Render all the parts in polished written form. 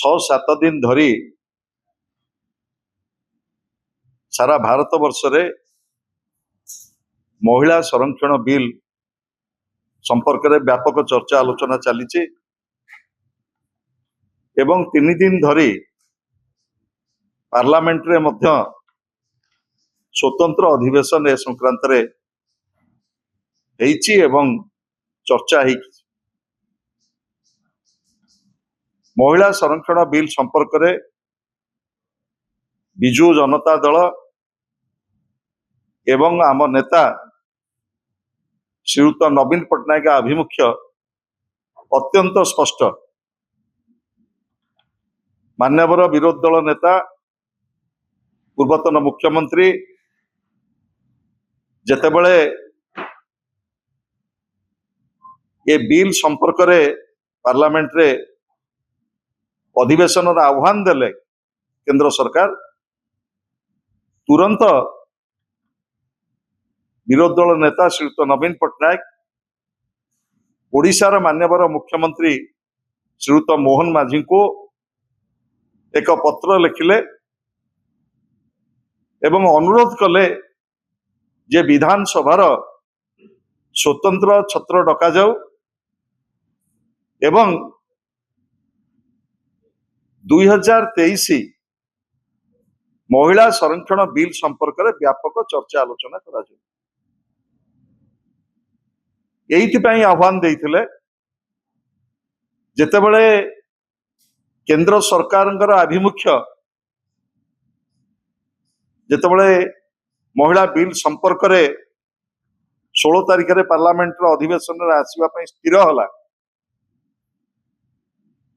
छह दिन धरी सारा भारत वर्ष रे महिला संरक्षण बिल संपर्क में व्यापक चर्चा आलोचना चली एवं 3 दिन धरी पार्लियामेंट रे मध्य स्वतंत्र अधिवेशन ए संक्रांत रे हेइची एवं चर्चा ही महिला संरक्षण बिल संपर्क में बिजु जनता दल एवं आम नेता श्रीयुत नवीन पट्टनायक आभिमुख्य अत्यंत स्पष्ट। मान्यवर विरोधी दल नेता पूर्वतन मुख्यमंत्री जेतेबेले ये बिल संपर्क रे पार्लियामेंट रे अधिवेशन आह्वान देले केंद्र सरकार तुरंत विरोधी दल नेता श्रीयुत नवीन पट्टनायक ओडिशार मान्यवर मुख्यमंत्री श्रीयुत मोहन माझी को एक पत्र लिखिले एवं अनुरोध कले जे विधानसभार स्वतंत्र छत्र डका जाऊ एवं 2023 महिला संरक्षण बिल संपर्क में व्यापक चर्चा आलोचना करा जाऊ। एइथिपाई आह्वान देइथिले जेतेबेले केंद्र सरकारंकर आभिमुख्य जेतेबेले महिला बिल संपर्क में 16 तारिख रे पार्लियामेंट अधिवेशन रे आसीबा पई स्थिर होला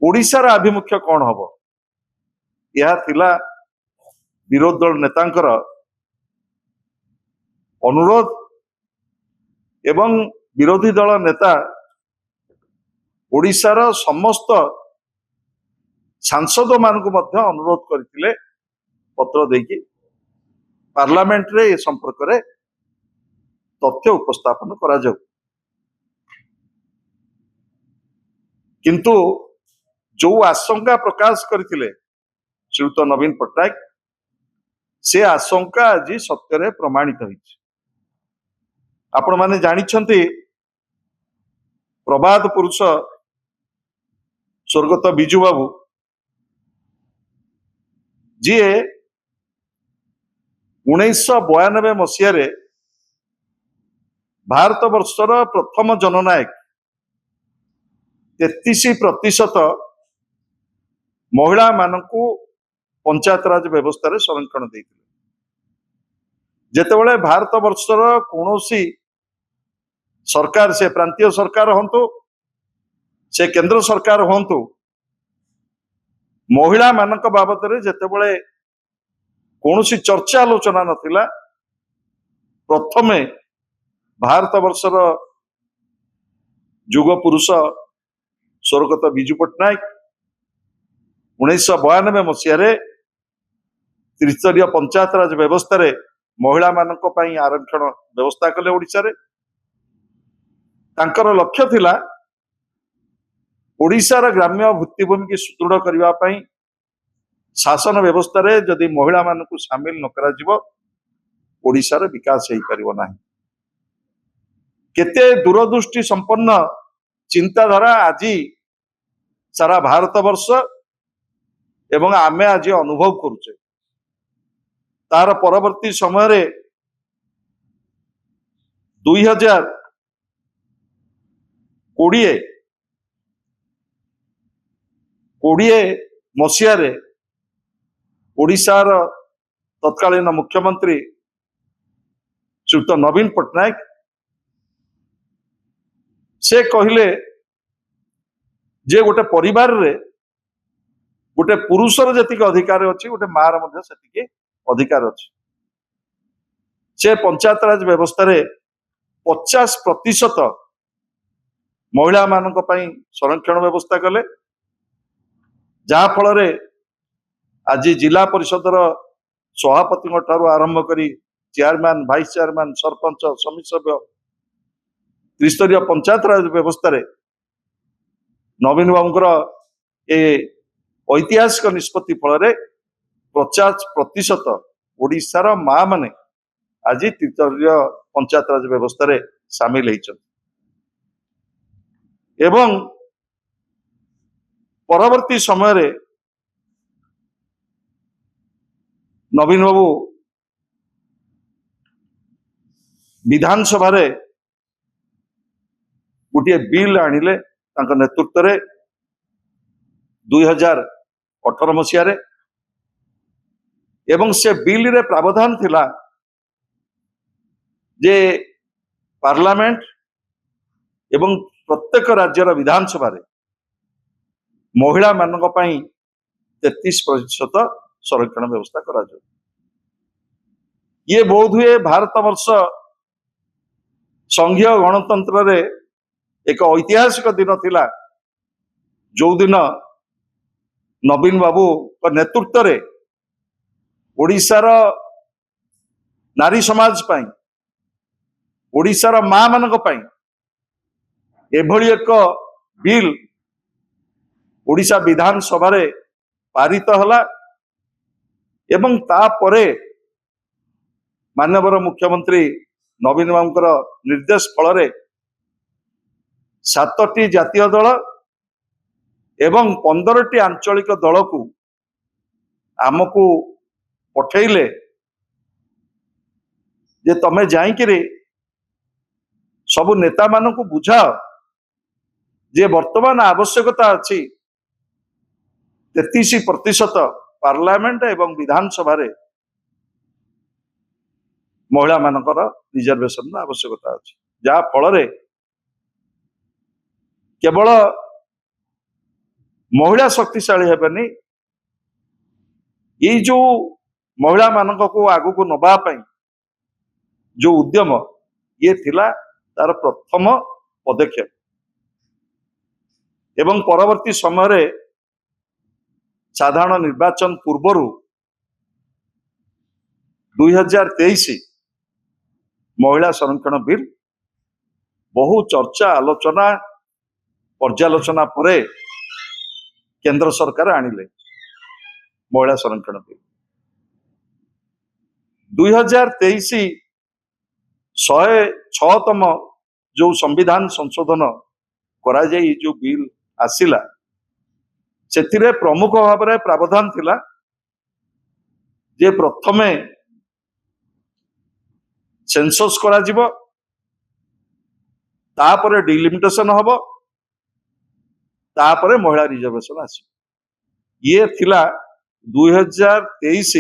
ओडिशार आभिमुख्य कौन हबो यह थिला विरोधी दल नेतांकर अनुरोध एवं विरोधी दल नेता ओडिशार समस्त सांसद मान को मध्य अनुरोध करथिले पत्र देकी पार्लियामेंट रे ए संपर्क रे तथ्य उपस्थापन करा जाऊ। किंतु जो आशंका प्रकाश करथिले श्रीयुत नवीन पट्टनायक से आशंका आज सत्य प्रमाणित होइछि। आपण माने जानिछंती प्रबाद पुरुष स्वर्गत बिजू बाबू जी 1992 मसीह भारत वर्षर प्रथम जननायक 33% महिला मानकू पंचायत राज व्यवस्था रे संरक्षण देइथिले। जेतेबेले भारत वर्षर कोनोसी सरकार से प्रांतीय सरकार हंतु से केंद्र सरकार हंतु महिला मानक बाबत रे जेतेबेले कोनोसी चर्चा आलोचना नथिला प्रथमे भारत वर्षर युग पुरुष स्वर्गत बिजू पट्टनायक 1992 मसीह त्रिस्तरीय पंचायत राज व्यवस्था रे महिला मानक पई आरक्षण व्यवस्था कले ओडिशा रे। तांकर लक्ष्य थिला ओडिशार ग्राम्य भित्तिभूमि की सुदृढ़ करबा पई शासन व्यवस्था रे जदि महिला मानकू शामिल न करा जिवो ओडिशार विकास हेई परिबो नाही। केते दूरदृष्टि संपन्न चिंताधारा आज सारा भारत वर्ष एवं आमे आज अनुभव करुचे। तार परवर्ती समय रे 2020 मसीह रे ओडिशार तत्कालीन मुख्यमंत्री श्रीयुत नवीन पट्टनायक से कहिले जे गोटे परिवार रे गोटे पुरुषर जतिक अधिकार अच्छी गोटे मार मध्य सेतिके अधिकार अच्छी। से पंचायत राज व्यवस्था रे 50% महिला मानक पई संरक्षण व्यवस्था कले जहा फल रे आज जिला परिषदर सभापति ठारू आरंभ करी चेयरमैन वाइस चेयरमैन सरपंच समिति सभ्य त्रिस्तरीय पंचायत राज व्यवस्था रे नवीन बाबूर ए ऐतिहासिक निष्पत्ति फल 50% ओडिशार माँ माने आज त्रिस्तरीय पंचायत राज व्यवस्था रे सामिल होइछन एवं परवर्ती समय रे नवीन बाबू विधानसभा रे गोटे बिल आनिले तांका नेतृत्व रे 2018 मसीह रे एवं से बिल रे प्रावधान थिला जे पार्लियामेंट एवं प्रत्येक राज्यर विधानसभा रे महिला मानक पई 33% संरक्षण व्यवस्था करा जाए। ये बोध हुए भारत वर्ष संघीय गणतंत्र रे एक ऐतिहासिक दिन थिला जो दिन नवीन बाबू का नेतृत्व रे ओडिशार नारी समाज पई ओडिशार माँ मानक पई एभली एक बिल ओडिशा विधानसभा रे पारित हला एवं तापरे माननीय मुख्यमंत्री नवीन बाबूंकर निर्देश फल 7टी जातीय दल एवं 15टी आंचलिक दल को आमको पठेले जे तमे जाइकिरे सबु नेता मान को बुझाओ जे वर्तमान आवश्यकता अच्छी 33% पार्लियामेंट एवं विधानसभा रे महिला मानकर रिजर्वेशन आवश्यकता अच्छी जहा फल केवल महिला शक्तिशाली हेबनी ये जो महिला मानक को आगु को नबा पई जो उद्यम ये थिला तार प्रथम पदक्षेप एवं परवर्ती समय रे साधारण निर्वाचन पूर्व 2023 महिला संरक्षण बिल बहु चर्चा आलोचना पर्यालोचना परे केंद्र सरकार आनिले महिला संरक्षण बिल 2023 106तम जो संविधान संशोधन करा जाई जो बिल आसिला से प्रमुख भाव में प्रावधान थिला जे प्रथमे सेंसस करा जिवो तापरे डिलिमिटेशन हबो तापरे महिला रिजर्वेशन आसी ये थिला 2023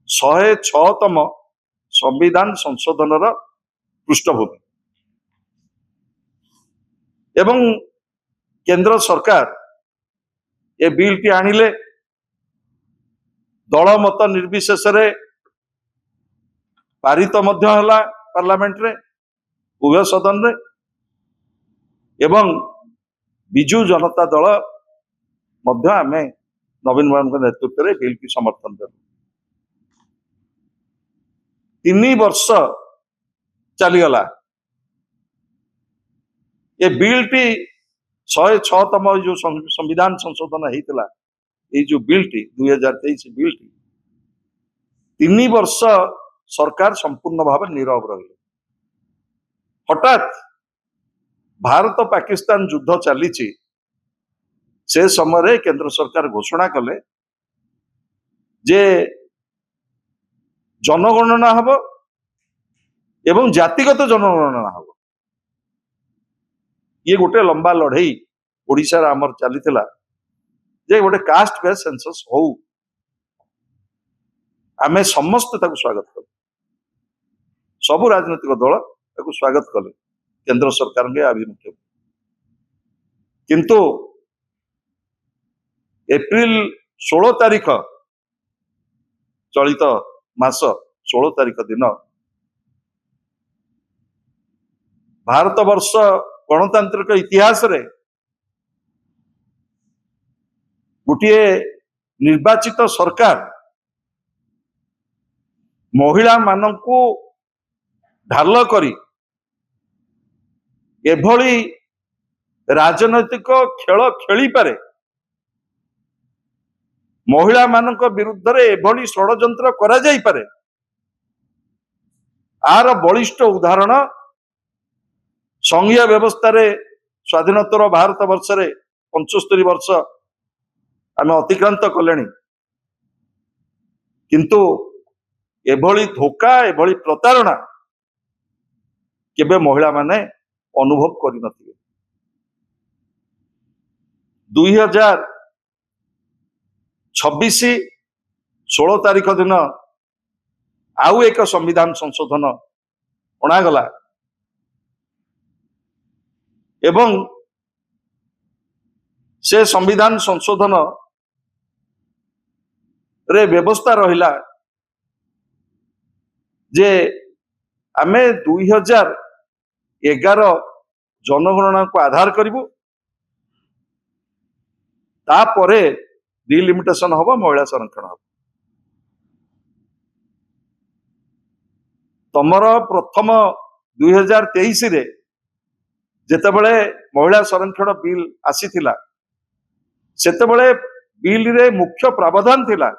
106तम संविधान संशोधन पृष्ठभूमि एवं केंद्र सरकार ये बिल टी आनिले दल मत निर्विशेष रे पारित मध्य हला पार्लियामेंट रे उभय सदन रे एवं बिजु जनता दल मध्य आमे नवीन बाबू नेतृत्व रे बिल की समर्थन देलु 3 वर्ष चलीगला ये बिल टी 106तम जो संविधान संशोधन होता ये जो बिल टी 2023 बिल टी 3 वर्ष सरकार संपूर्ण भाव नीरव रही हठात भारत पाकिस्तान युद्ध चली से समय केंद्र सरकार घोषणा कले जे जनगणना हब एवं जातिगत जनगणना हब ये गोटे लंबा लड़ई ओडिशा रे आमर चलीथिला जे गोटे कास्ट बेस सेंसस हो आमे समस्त ताको स्वागत कले सबु राजनीतिक दल ताको स्वागत कले केंद्र सरकार के आभिमुख्य किंतु एप्रिल 16 तारीख चलित मास 16 तारीख दिन भारत वर्ष गणतांत्रिक इतिहास रे गोटे निर्वाचित सरकार महिला मानकू ढाल करी एभली राजनैतिक खेल खेली पारे महिला मानक विरुद्ध रे एभली षड्यंत्र करा जाई पारे आर बलिष्ठ उदाहरण संघीय व्यवस्था रे स्वाधीनतर भारत वर्ष रे 75 वर्ष आम अतिक्रांत कले किंतु एभली धोखा एभली प्रतारणा केबे महिला माने अनुभव करि नथिबे। 2026 16 तारीख दिन आउ एक संविधान संशोधन अणागला एवं से संविधान संशोधन रे व्यवस्था रहिला जे आमे 2011 जनगणना को आधार करिवु तापरे डिलिमिटेशन हबो महिला संरक्षण हबो। तमर प्रथम 2023 रे जेतेबेले महिला संरक्षण बिल आसीथिला सेतेबेले बिल रे मुख्य प्रावधान थिला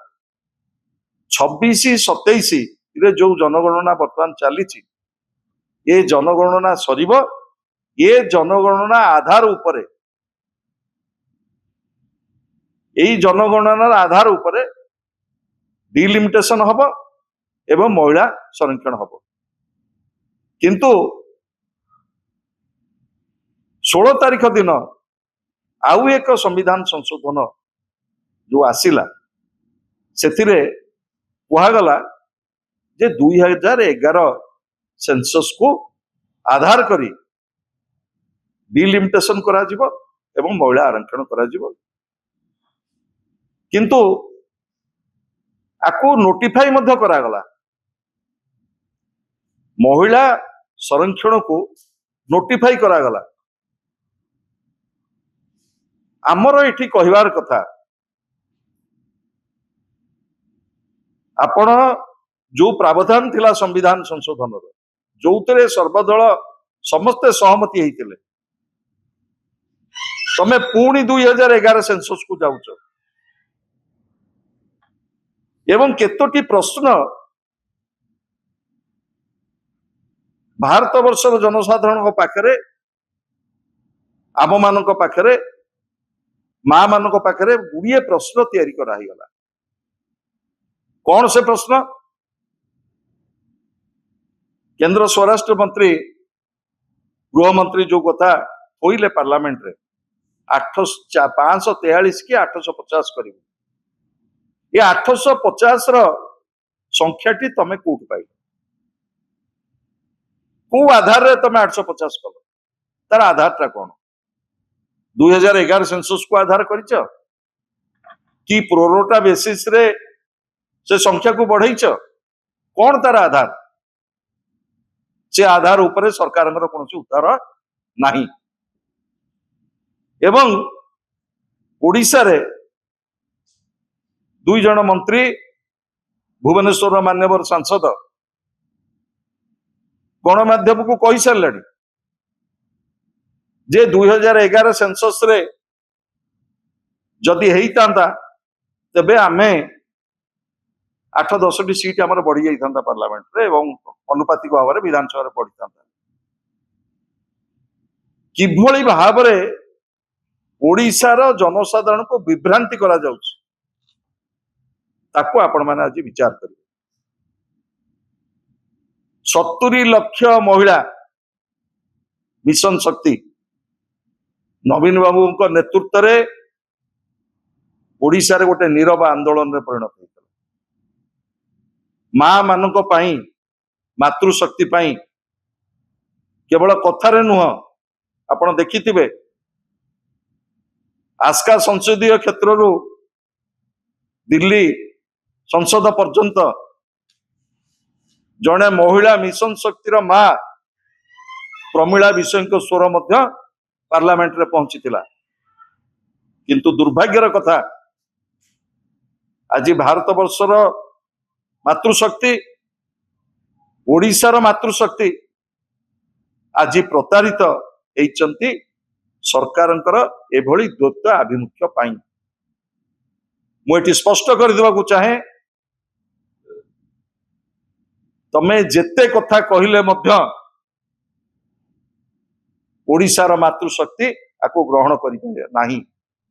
26-27 रे जो जनगणना वर्तमान चलीची ये जनगणना सरीबो ये जनगणना आधार उपरे यही जनगणनार आधार उपरे डिलिमिटेशन हबो एवं महिला संरक्षण हबो। किंतु 16 तारीख दिन आउ एक संविधान संशोधन जो आसिला सेथिरे कुहागला जे 2011 सेंसस को आधार करी डिलिमिटेशन करा जिवो एवं महिला आरक्षण करा जिवो किंतु आकु नोटिफाई मध्य करागला महिला संरक्षण को नोटिफाई करागला। आमर एठी कहिवार कथा आपण जो प्रावधान थिला संविधान संशोधन जोतरे सर्वदल समस्ते सहमति हेतिले तमे पुणी 2011 सेंसस को जाउछ एवं केतोटी प्रश्न भारत वर्षर जनसाधारण पाखरे आम मानक पाखरे माँ मानक पाखरे गुड़िए प्रश्न तैयारी करागला। कौन से प्रश्न? केंद्र स्वराष्ट्र मंत्री गृह मंत्री जो कथा कहले पार्लियामेंट रे 543 की 850 कर ये 850 संख्याटी तमे कोट पाइल को आधार रे तमे 850 कल तार आधार टा कौन? 2011 सेंसस को आधार करिच कि प्रोरोटा बेसिस रे से संख्या को बढ़ाइच कौन तार आधार? से आधार उपरे सरकार कौन उत्तर नहीं। एवं ओडिशा रे 2 जन मंत्री भुवनेश्वर मान्यवर सांसद गणमाध्यम को कही सारे जे 2011 सेंसस रे जदि हेइतांता तबे आमे 8-10 सीट आमर बढ़ी जाइथांता पार्लियामेंट रे एवं अनुपातिक भाव में विधानसभा रे पड़िथांता। किभली भाव रे ओडिशार जनसाधारण को विभ्रांति करा जाउछ ताको आपण माने आज विचार करिवे। 70 लाख महिला मिशन शक्ति नवीन बाबू नेतृत्व रे ओडिशा रे गोटे नीरव आंदोलन रे परिणत होइतला। माँ मानक पाई मातृशक्ति पाई केवल कथारे नुह आपण देखिथिबे आस्का संसदीय क्षेत्र रु दिल्ली संसद पर्यंत जड़े महिला मिशन शक्तिर माँ प्रमीला विषय स्वर मध्य पार्लियामेंट रे पहुंची थिला। किंतु दुर्भाग्यर कथा आज भारत वर्षर मातृशक्ति ओडिशार मातृशक्ति आज प्रतारित होइचंती सरकारंकर एभली द्वैत आभिमुख्य पाई। मुझे स्पष्ट कर देवाकू चाहे तमे जेते कथा कहले मध्य ओडिशार मातृशक्ति आको ग्रहण करि नाही।